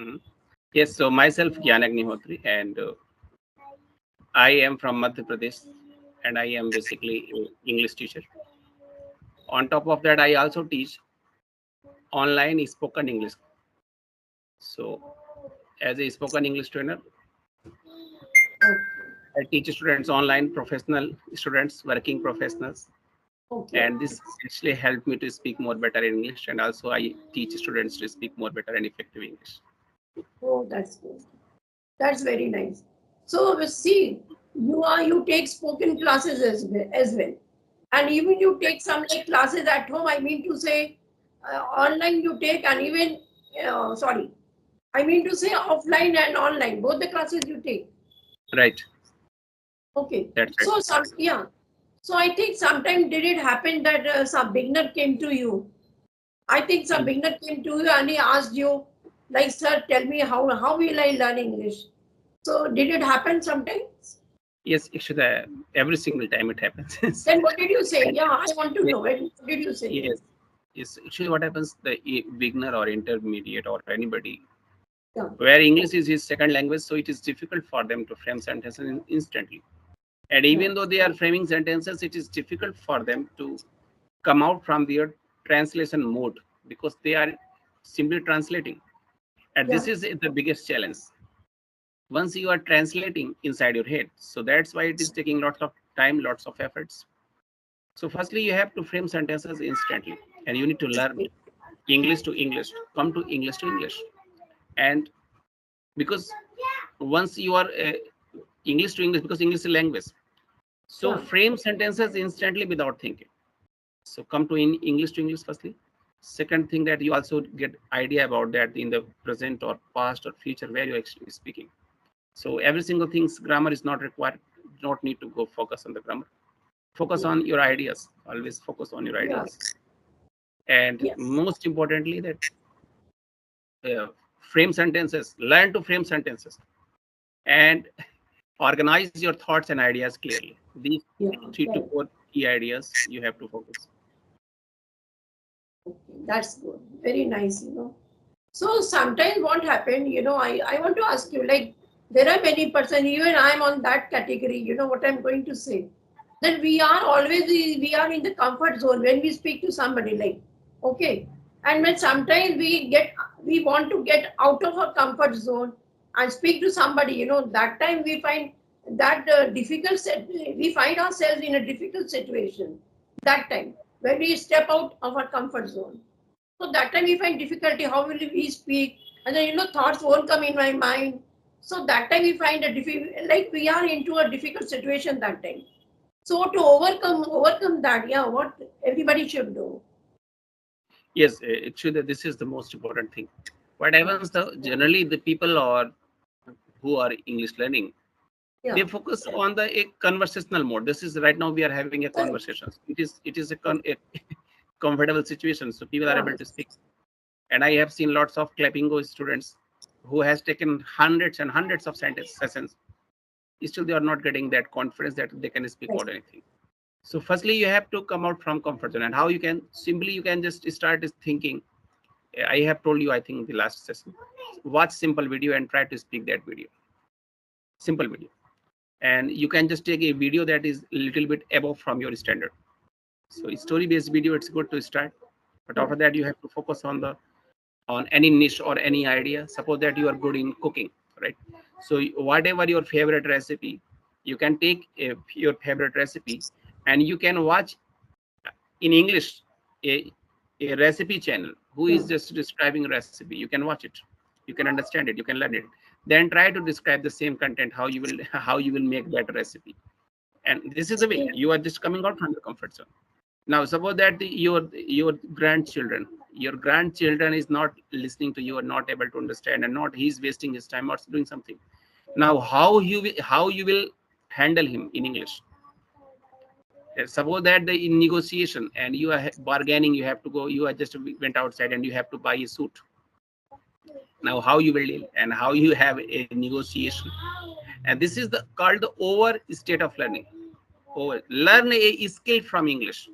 Mhm. Yes, so myself, Gyan Agnihotri, and I am from Madhya Pradesh, and I am basically an English teacher. On top of that, I also teach online spoken English. So, as a spoken English trainer, Okay. I teach students online, professional students, working professionals, Okay. and this actually helped me to speak more better in English, and also I teach students to speak more better and effective English. Oh, that's good. That's very nice. So see, you take spoken classes as well, and even you take some like classes at home. I mean to say, online you take, and even sorry, I mean to say offline and online both the classes you take. Right, Okay. that's right. So some yeah. So I think sometime did it happen that some beginner came to you. I think some beginner came to you and he asked you, like, sir, tell me how will I learn English? So did it happen sometimes? Yes, actually, every single time it happens. Then what did you say? And, Yeah, I want to yeah, know. What did you say then? yes, yes. Actually, what happens, the beginner or intermediate or anybody Yeah, where English is his second language, so it is difficult for them to frame sentences instantly. And yeah, even though they are framing sentences, it is difficult for them to come out from their translation mode because they are simply translating. And yeah. this is the biggest challenge. Once you are translating inside your head, so that's why it is taking lots of time, lots of efforts. So, firstly, you have to frame sentences instantly, and you need to learn English to English, come to English to English. And because once you are English to English, because English is a language, so Yeah. frame sentences instantly without thinking. So come to English to English firstly. Second thing, that you also get idea about that in the present or past or future where you're actually speaking. So every single thing's grammar is not required. Not need to go focus on the grammar. Focus on your ideas. Always focus on your Yeah. ideas. And Yes. most importantly, that uh, frame sentences. Learn to frame sentences and organize your thoughts and ideas clearly. These Yeah. 3 to Right. 4 key ideas you have to focus. Okay. That's good. Very nice. So sometimes what happened, I want to ask you, like, there are many person, even I'm on that category, you know what I'm going to say. That we are always, we are in the comfort zone when we speak to somebody, like, okay. And when sometimes we want to get out of our comfort zone and speak to somebody, that time we find that we find ourselves in a difficult situation that time when we step out of our comfort zone. So that time we find difficulty. How will we speak? And then thoughts won't come in my mind. So that time we find like we are into a difficult situation that time. So to overcome that, yeah, what everybody should do. Yes, actually, this is the most important thing. What happens, generally, the people or who are English learning, Yeah, they focus on the a conversational mode. This is right now we are having a correct. conversation. It is a comfortable situation, so people are Yeah, able to speak. And I have seen lots of Clappingo students who has taken hundreds and hundreds of sentence sessions. Still, they are not getting that confidence that they can speak yes, about anything. So, firstly, you have to come out from comfort zone, and how you can simply you can just start thinking. I have told you, I think, in the last session, watch simple video and try to speak that video. Simple video, and you can just take a video that is a little bit above from your standard. So, story-based video, it's good to start, but yeah, after that, you have to focus on any niche or any idea. Suppose that you are good in cooking, right? So, whatever your favorite recipe, you can take your favorite recipe, and you can watch in English a recipe channel who yeah, is just describing a recipe. You can watch it, you can understand it, you can learn it. Then try to describe the same content, how you will how you will make that recipe. And this is the way yeah, you are just coming out from the comfort zone. Now suppose that your grandchildren your grandchildren is not listening to you or not able to understand, and not he's wasting his time or doing something. Now how you will handle him in English? Suppose that the in negotiation and you are bargaining, you have to go, you are just went outside and you have to buy a suit. Now how you will deal and how you have a negotiation. And this is the called the over state of learning. Over learn a skill from English.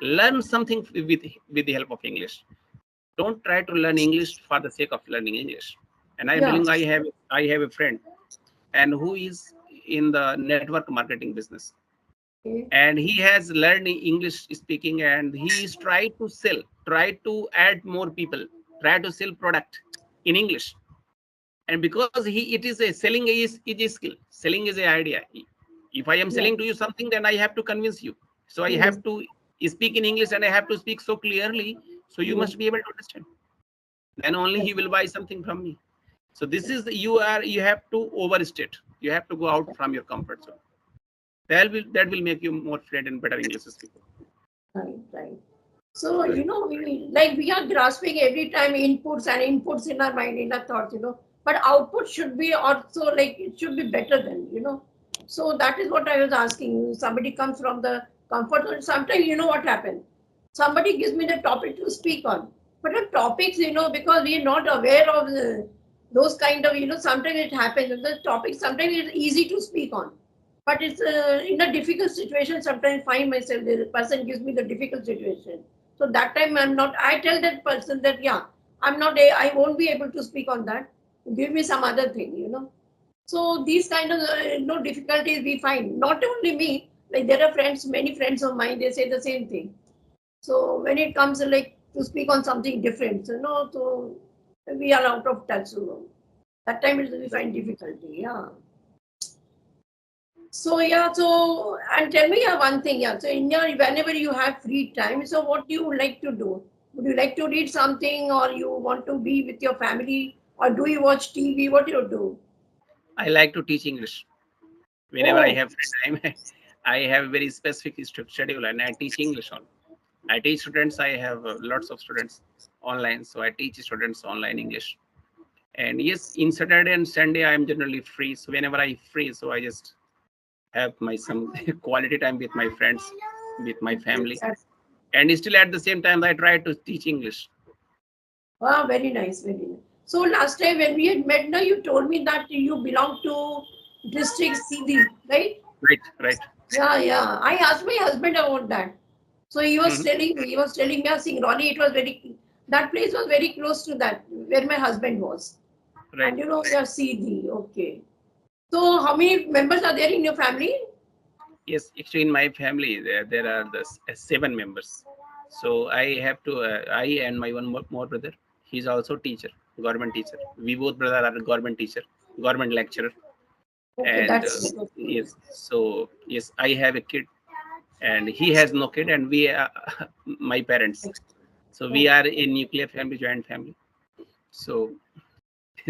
Learn something with the help of English. Don't try to learn English for the sake of learning English. And I'm Yeah. telling I have a friend and who is in the network marketing business, Okay. and he has learned English speaking, and he is try to add more people, try to sell product in English. And because it is a selling is a skill, selling is an idea. If I am Yeah. selling to you something, then I have to convince you. So I Yes. have to speak in English, and I have to speak so clearly, so you Yes. must be able to understand. Then only he will buy something from me. So this is you have to overstate, you have to go out from your comfort zone. That will make you more fluent and better English speaker. Right. Right. So, we are grasping every time inputs in our mind, in our thoughts, but output should be also like, it should be better than. So that is what I was asking you. Somebody comes from the comfort zone. Sometimes, what happens? Somebody gives me the topic to speak on, but the topics, because we are not aware of those kind of, sometimes it happens. The topic sometimes it's easy to speak on, but it's in a difficult situation. Sometimes find myself, the person gives me the difficult situation, so that time I'm not. I tell that person that, yeah, I'm not. I won't be able to speak on that. Give me some other thing. So these kind of difficulties we find. Not only me. Like, there are friends, many friends of mine. They say the same thing. So when it comes like to speak on something different, so we are out of touch. That time we find difficulty. Yeah. So yeah, so and tell me one thing, yeah. So in your whenever you have free time, so what do you like to do? Would you like to read something, or you want to be with your family, or do you watch TV? What do you do? I like to teach English whenever I Oh, have free time. I have a very specific schedule, and I teach English on. I teach students. I have lots of students online, so I teach students online English. And yes, in Saturday and Sunday, I am generally free. So whenever I free, so I just have my some quality time with my friends, with my okay, family, that's and still at the same time I try to teach English. wow, very nice, very nice. So last time when we had met, now you told me that you belong to district CD, right? Right, right. Yeah, yeah. I asked my husband about that. So Mhm. he was telling me, Singrauli, that place was very close to that, where my husband was. Right. And we are CD, okay. So how many members are there in your family? Yes, actually, in my family, there are the 7 members. So I have to, I and my one more brother, he's also teacher, government teacher. We both brother are government teacher, government lecturer. Okay, And that's good. Okay. yes, so yes, I have a kid, and he has no kid, and we are my parents. So we Okay, are a nuclear family, joint family. So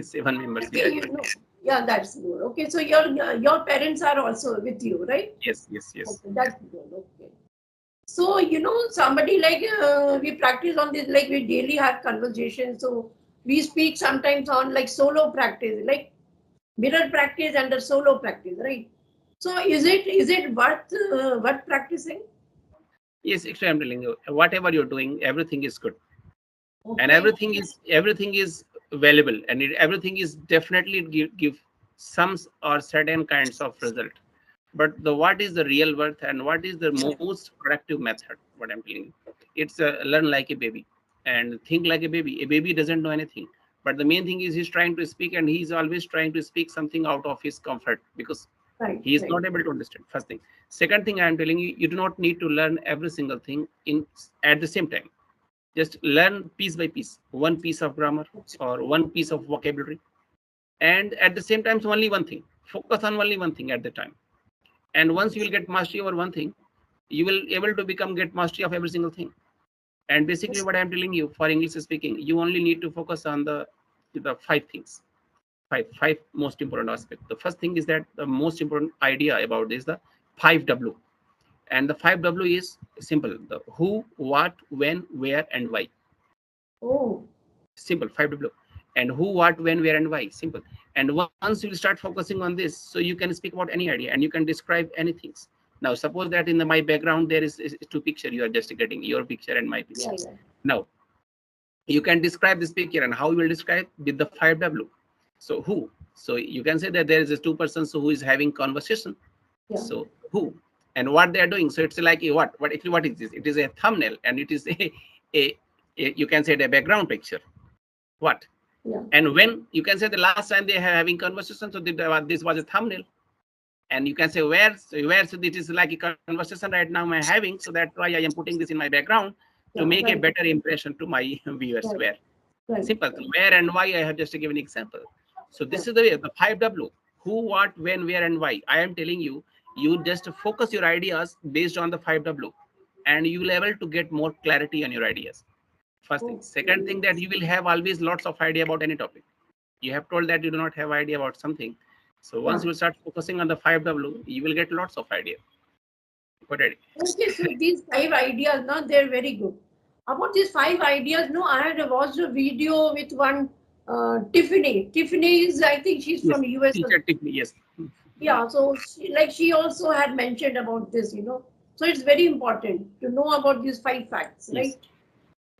7 members we okay, are. yeah, that's good. Okay, so your parents are also with you, right? Yes, yes, yes. Okay, that's good. Okay. So, somebody like we practice on this, like we daily have conversations. So we speak sometimes on like solo practice, like mirror practice and the solo practice, right? So is it worth practicing? Yes, actually, I'm telling you, whatever you're doing, everything is good, and Okay, everything is valuable, and everything is definitely give some or certain kinds of result. But the what is the real worth and what is the yeah, most productive method? What I'm telling you, it's learn like a baby and think like a baby. A baby doesn't know anything, but the main thing is he's trying to speak, and he's always trying to speak something out of his comfort because right, he is right. not able to understand. First thing. Second thing, I'm telling you, you do not need to learn every single thing in at the same time. Just learn piece by piece, one piece of grammar or one piece of vocabulary, and at the same time, only one thing. Focus on only one thing at the time. And once you will get mastery over one thing, you will able to get mastery of every single thing. And basically, what I'm telling you for English speaking, you only need to focus on the 5 things, five most important aspects. The first thing is that the most important idea about this, the 5W. And the 5W is simple: the who, what, when, where, and why. Oh, Simple, 5W. And who, what, when, where, and why. Simple. And once you start focusing on this, so you can speak about any idea and you can describe anything. Now suppose that in my background there is 2 picture, you are just getting your picture and my picture. yeah, yeah, Now you can describe this picture, and how you will describe with the 5W. So who, so you can say that there is 2 persons who is having conversation. yeah. So who, and what they are doing. So it's like a what actually, what is this? It is a thumbnail, and it is a you can say the background picture. What? Yeah. And when you can say the last time they are having conversation, so this was a thumbnail. And you can say where, so it is like a conversation right now I'm having, so that's why I am putting this in my background to Yeah, make a right. better impression to my viewers. Right. Where Right. simple, where and why I have just given an example. So this is the way, the 5W: who, what, when, where, and why. I am telling you, you just focus your ideas based on the 5W, and you will able to get more clarity on your ideas. First thing. Second thing, that you will have always lots of idea about any topic. You have told that you do not have idea about something. So once you start focusing on the 5W, you will get lots of idea. Okay, so these 5 ideas, now they're very good. About these 5 ideas, no, I had watched a video with one Tiffany. Tiffany is, I think she's yes, from US. teacher Tiffany, yes. Yeah, so she also had mentioned about this, So it's very important to know about these 5 facts, Yes. right?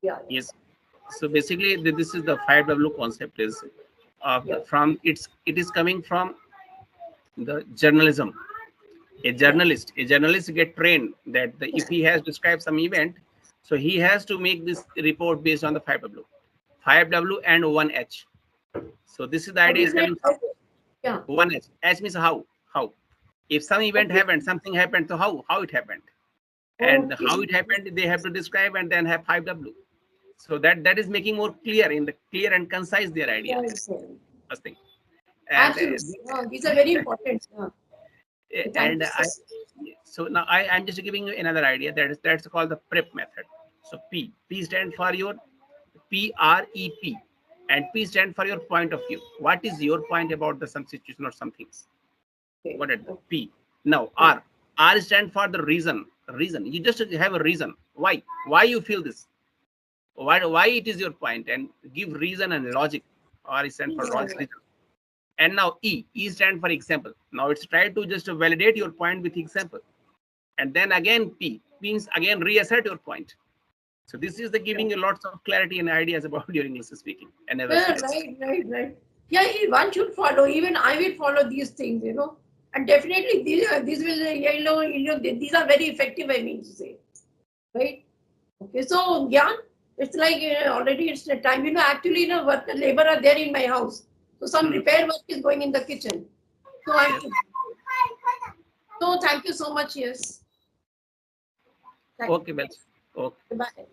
Yeah. Yes. So basically, this is the 5W concept. Is from it is coming from the journalism. A journalist get trained that if he has described some event, so he has to make this report based on the 5W, 5W and 1H. So this is the idea is coming from 1H. H means how. If some event happened, something happened, so how it happened, and how it happened, they have to describe and then have 5W. So that is making more clear and concise their idea. First thing. And absolutely. These are very important. and so now I'm just giving you another idea, that's called the PREP method. So P stands for your PREP, and P stands for your point of view. What is your point about the some situation or some things? What is the P? Now R stands for the reason. You just have a reason why you feel this, why it is your point, and give reason and logic. R stands for reason. And now E stands for example. Now it's try to just validate your point with example. And then again P means again reassert your point. So this is the giving you lots of clarity and ideas about your English speaking. And Right. Yeah, one should follow. Even I will follow these things, And definitely these will, these are very effective, I mean to say. Right? Okay, so Gyan, it's like already it's the time. Actually, work labor are there in my house. So some repair work is going in the kitchen. So thank you so much. Yes. Okay, well, okay. Bye.